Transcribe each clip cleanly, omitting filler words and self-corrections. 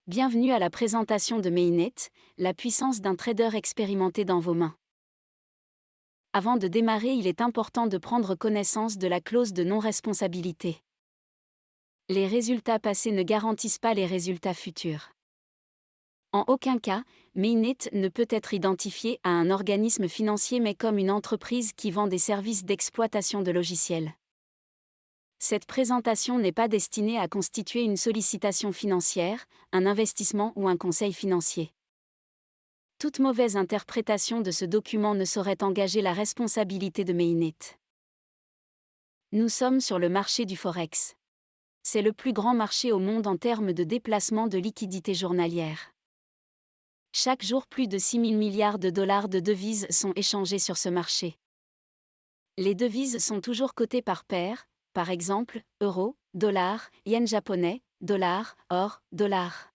Bienvenue à la présentation de Mainnet, la puissance d'un trader expérimenté dans vos mains. Avant de démarrer, il est important de prendre connaissance de la clause de non-responsabilité. Les résultats passés ne garantissent pas les résultats futurs. En aucun cas, Mainnet ne peut être identifié à un organisme financier mais comme une entreprise qui vend des services d'exploitation de logiciels. Cette présentation n'est pas destinée à constituer une sollicitation financière, un investissement ou un conseil financier. Toute mauvaise interprétation de ce document ne saurait engager la responsabilité de Mainnet. Nous sommes sur le marché du Forex. C'est le plus grand marché au monde en termes de déplacement de liquidités journalières. Chaque jour, plus de 6 000 milliards de dollars de devises sont échangés sur ce marché. Les devises sont toujours cotées par paire, par exemple, euro, dollar, yen japonais, dollar, or, dollar.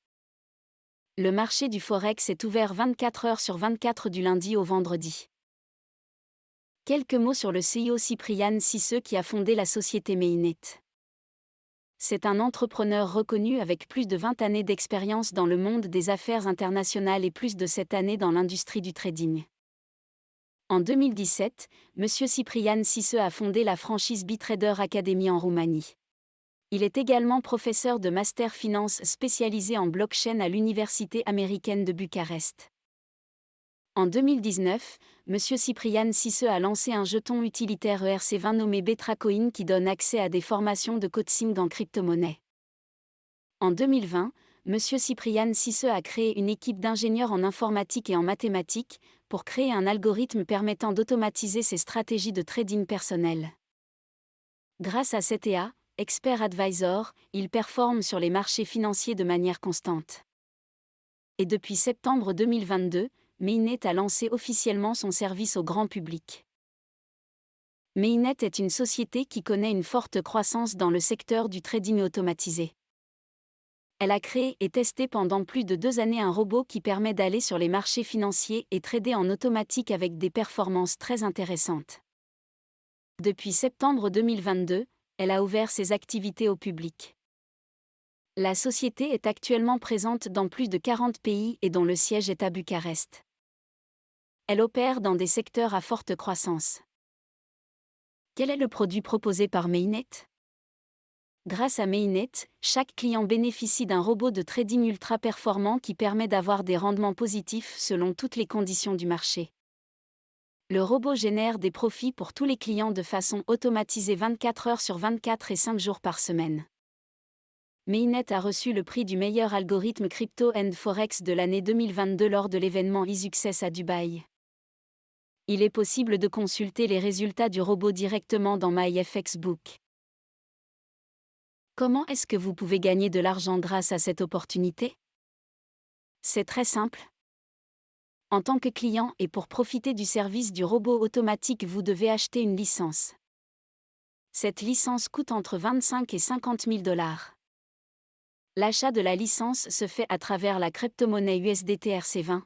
Le marché du Forex est ouvert 24 heures sur 24 du lundi au vendredi. Quelques mots sur le CEO Ciprian Cisseux qui a fondé la société Mainnet. C'est un entrepreneur reconnu avec plus de 20 années d'expérience dans le monde des affaires internationales et plus de 7 années dans l'industrie du trading. En 2017, M. Ciprian Cisseux a fondé la franchise BitTrader Academy en Roumanie. Il est également professeur de Master Finance spécialisé en blockchain à l'Université américaine de Bucarest. En 2019, M. Ciprian Cisseux a lancé un jeton utilitaire ERC20 nommé Betracoin qui donne accès à des formations de coaching en crypto-monnaie. En 2020, M. Ciprian Cisseux a créé une équipe d'ingénieurs en informatique et en mathématiques pour créer un algorithme permettant d'automatiser ses stratégies de trading personnel. Grâce à CTA, Expert Advisor, il performe sur les marchés financiers de manière constante. Et depuis septembre 2022, Mainnet a lancé officiellement son service au grand public. Mainnet est une société qui connaît une forte croissance dans le secteur du trading automatisé. Elle a créé et testé pendant plus de 2 années un robot qui permet d'aller sur les marchés financiers et trader en automatique avec des performances très intéressantes. Depuis septembre 2022, elle a ouvert ses activités au public. La société est actuellement présente dans plus de 40 pays et dont le siège est à Bucarest. Elle opère dans des secteurs à forte croissance. Quel est le produit proposé par Mainnet ? Grâce à Mainnet, chaque client bénéficie d'un robot de trading ultra performant qui permet d'avoir des rendements positifs selon toutes les conditions du marché. Le robot génère des profits pour tous les clients de façon automatisée 24 heures sur 24 et 5 jours par semaine. Mainnet a reçu le prix du meilleur algorithme crypto and forex de l'année 2022 lors de l'événement eSuccess à Dubaï. Il est possible de consulter les résultats du robot directement dans MyFXBook. Comment est-ce que vous pouvez gagner de l'argent grâce à cette opportunité ? C'est très simple. En tant que client et pour profiter du service du robot automatique, vous devez acheter une licence. Cette licence coûte entre 25 et 50 000 dollars. L'achat de la licence se fait à travers la crypto-monnaie USDT ERC20.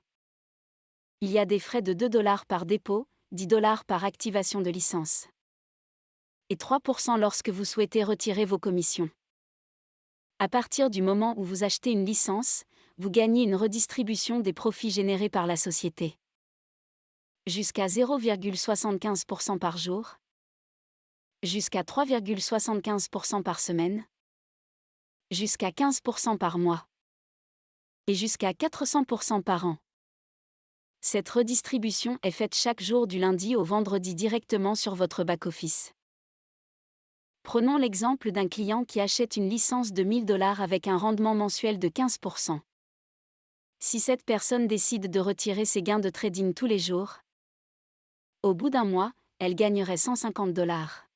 Il y a des frais de 2 dollars par dépôt, 10 dollars par activation de licence. Et 3% lorsque vous souhaitez retirer vos commissions. À partir du moment où vous achetez une licence, vous gagnez une redistribution des profits générés par la société. Jusqu'à 0,75% par jour. Jusqu'à 3,75% par semaine. Jusqu'à 15% par mois. Et jusqu'à 400% par an. Cette redistribution est faite chaque jour du lundi au vendredi directement sur votre back-office. Prenons l'exemple d'un client qui achète une licence de 1 000 dollars avec un rendement mensuel de 15%. Si cette personne décide de retirer ses gains de trading tous les jours, au bout d'un mois, elle gagnerait 150 dollars.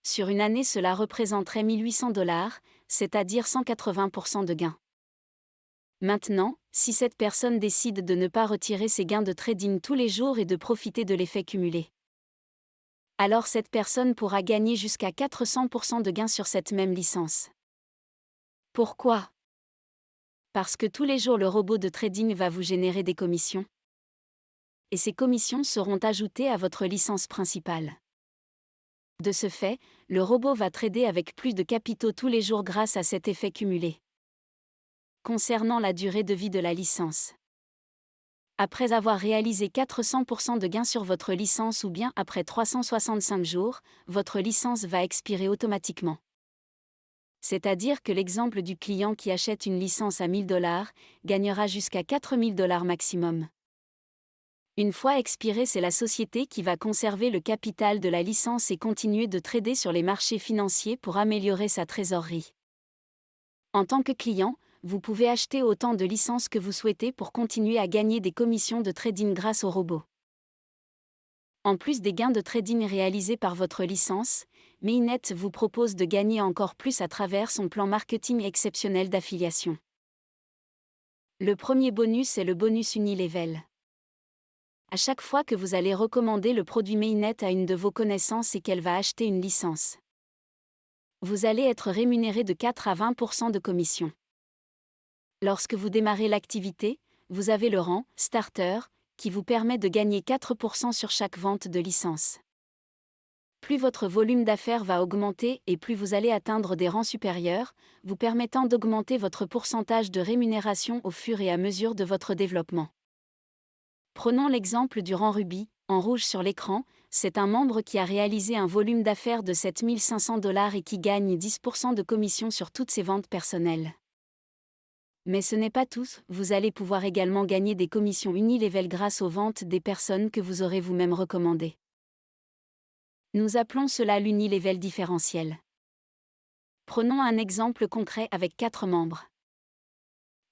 Sur une année, cela représenterait 1 800 dollars, c'est-à-dire 180% de gains. Maintenant, si cette personne décide de ne pas retirer ses gains de trading tous les jours et de profiter de l'effet cumulé, alors cette personne pourra gagner jusqu'à 400% de gains sur cette même licence. Pourquoi ? Parce que tous les jours le robot de trading va vous générer des commissions. Et ces commissions seront ajoutées à votre licence principale. De ce fait, le robot va trader avec plus de capitaux tous les jours grâce à cet effet cumulé. Concernant la durée de vie de la licence. Après avoir réalisé 400% de gains sur votre licence ou bien après 365 jours, votre licence va expirer automatiquement. C'est-à-dire que l'exemple du client qui achète une licence à 1000 $ gagnera jusqu'à 4000 $ maximum. Une fois expirée, c'est la société qui va conserver le capital de la licence et continuer de trader sur les marchés financiers pour améliorer sa trésorerie. En tant que client, vous pouvez acheter autant de licences que vous souhaitez pour continuer à gagner des commissions de trading grâce aux robots. En plus des gains de trading réalisés par votre licence, Mainnet vous propose de gagner encore plus à travers son plan marketing exceptionnel d'affiliation. Le premier bonus est le bonus Unilevel. À chaque fois que vous allez recommander le produit Mainnet à une de vos connaissances et qu'elle va acheter une licence, vous allez être rémunéré de 4 à 20% de commission. Lorsque vous démarrez l'activité, vous avez le rang « Starter » qui vous permet de gagner 4% sur chaque vente de licence. Plus votre volume d'affaires va augmenter et plus vous allez atteindre des rangs supérieurs, vous permettant d'augmenter votre pourcentage de rémunération au fur et à mesure de votre développement. Prenons l'exemple du rang Ruby, en rouge sur l'écran, c'est un membre qui a réalisé un volume d'affaires de 7 500 $ et qui gagne 10% de commission sur toutes ses ventes personnelles. Mais ce n'est pas tout, vous allez pouvoir également gagner des commissions Unilevel grâce aux ventes des personnes que vous aurez vous-même recommandées. Nous appelons cela l'Unilevel différentiel. Prenons un exemple concret avec 4 membres.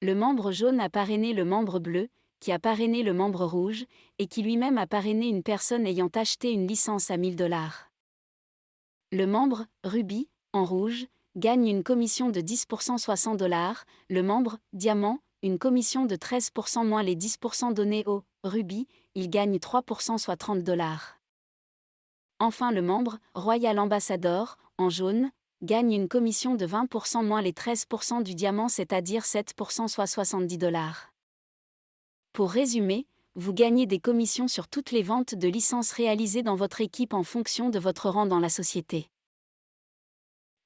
Le membre jaune a parrainé le membre bleu, qui a parrainé le membre rouge, et qui lui-même a parrainé une personne ayant acheté une licence à 1000 $. Le membre Ruby, en rouge, gagne une commission de 10% soit 100 $, le membre Diamant, une commission de 13% moins les 10% donnés au Ruby, il gagne 3% soit 30 $. Enfin le membre Royal Ambassador, en jaune, gagne une commission de 20% moins les 13% du Diamant, c'est-à-dire 7% soit 70 $. Pour résumer, vous gagnez des commissions sur toutes les ventes de licences réalisées dans votre équipe en fonction de votre rang dans la société.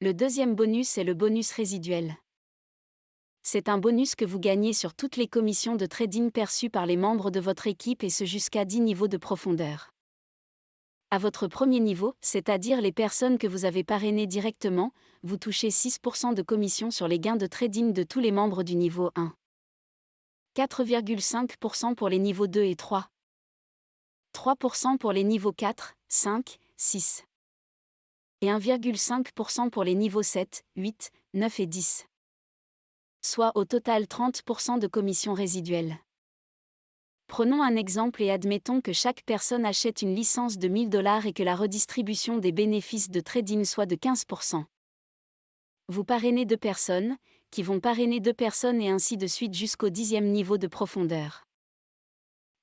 Le deuxième bonus est le bonus résiduel. C'est un bonus que vous gagnez sur toutes les commissions de trading perçues par les membres de votre équipe et ce jusqu'à 10 niveaux de profondeur. À votre premier niveau, c'est-à-dire les personnes que vous avez parrainées directement, vous touchez 6% de commission sur les gains de trading de tous les membres du niveau 1. 4,5% pour les niveaux 2 et 3. 3% pour les niveaux 4, 5, 6. Et 1,5% pour les niveaux 7, 8, 9 et 10. Soit au total 30% de commission résiduelle. Prenons un exemple et admettons que chaque personne achète une licence de 1000 $ et que la redistribution des bénéfices de trading soit de 15%. Vous parrainez 2 personnes, qui vont parrainer 2 personnes et ainsi de suite jusqu'au 10e niveau de profondeur.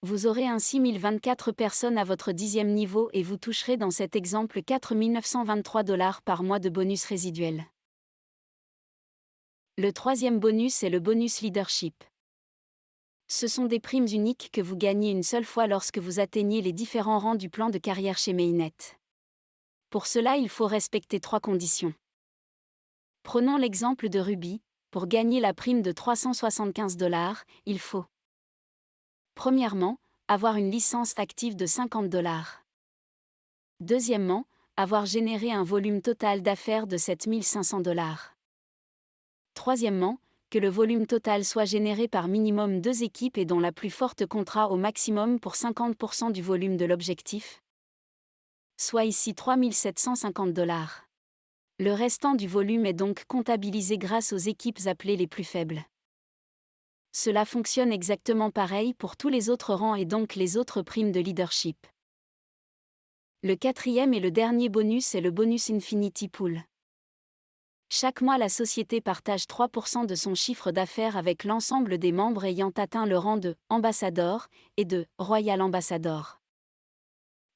Vous aurez ainsi 1024 personnes à votre 10e niveau et vous toucherez dans cet exemple 4 923 $ par mois de bonus résiduel. Le troisième bonus est le bonus leadership. Ce sont des primes uniques que vous gagnez une seule fois lorsque vous atteignez les différents rangs du plan de carrière chez Mainnet. Pour cela, il faut respecter 3 conditions. Prenons l'exemple de Ruby. Pour gagner la prime de 375 $, il faut premièrement, avoir une licence active de 50 $. Deuxièmement, avoir généré un volume total d'affaires de 7 500 $. Troisièmement, que le volume total soit généré par minimum 2 équipes et dont la plus forte comptera au maximum pour 50% du volume de l'objectif. Soit ici 3 750 $. Le restant du volume est donc comptabilisé grâce aux équipes appelées les plus faibles. Cela fonctionne exactement pareil pour tous les autres rangs et donc les autres primes de leadership. Le quatrième et le dernier bonus est le bonus Infinity Pool. Chaque mois, la société partage 3% de son chiffre d'affaires avec l'ensemble des membres ayant atteint le rang de Ambassador et de Royal Ambassador.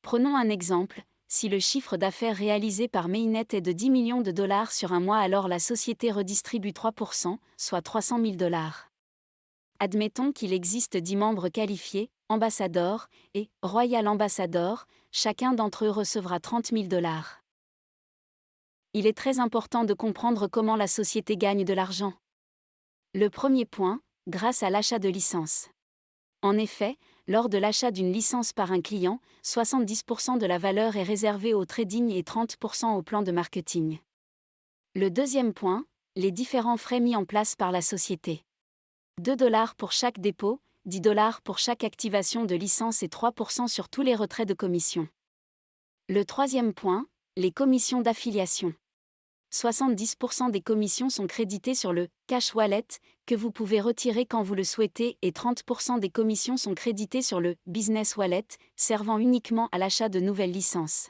Prenons un exemple. Si le chiffre d'affaires réalisé par Mainnet est de 10 millions de $ sur un mois, alors la société redistribue 3%, soit 300 000 $. Admettons qu'il existe 10 membres qualifiés, Ambassador et Royal Ambassador, chacun d'entre eux recevra 30 000 $. Il est très important de comprendre comment la société gagne de l'argent. Le premier point, grâce à l'achat de licences. En effet, lors de l'achat d'une licence par un client, 70% de la valeur est réservée au trading et 30% au plan de marketing. Le deuxième point, les différents frais mis en place par la société. 2 $ pour chaque dépôt, 10 $ pour chaque activation de licence et 3% sur tous les retraits de commission. Le troisième point, les commissions d'affiliation. 70% des commissions sont créditées sur le Cash Wallet, que vous pouvez retirer quand vous le souhaitez, et 30% des commissions sont créditées sur le Business Wallet, servant uniquement à l'achat de nouvelles licences.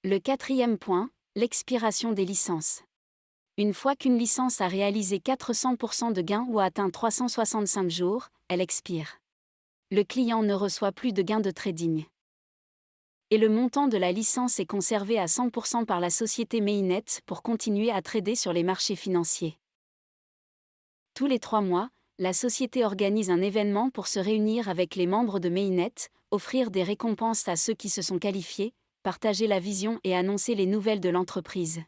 Le quatrième point, l'expiration des licences. Une fois qu'une licence a réalisé 400% de gains ou a atteint 365 jours, elle expire. Le client ne reçoit plus de gains de trading. Et le montant de la licence est conservé à 100% par la société Mainnet pour continuer à trader sur les marchés financiers. Tous les 3 mois, la société organise un événement pour se réunir avec les membres de Mainnet, offrir des récompenses à ceux qui se sont qualifiés, partager la vision et annoncer les nouvelles de l'entreprise.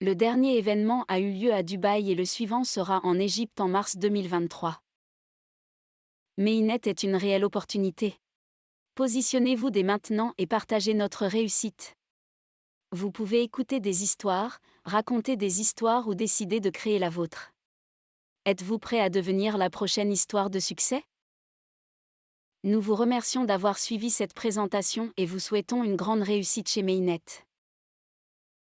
Le dernier événement a eu lieu à Dubaï et le suivant sera en Égypte en mars 2023. Mainnet est une réelle opportunité. Positionnez-vous dès maintenant et partagez notre réussite. Vous pouvez écouter des histoires, raconter des histoires ou décider de créer la vôtre. Êtes-vous prêt à devenir la prochaine histoire de succès? Nous vous remercions d'avoir suivi cette présentation et vous souhaitons une grande réussite chez Mainnet.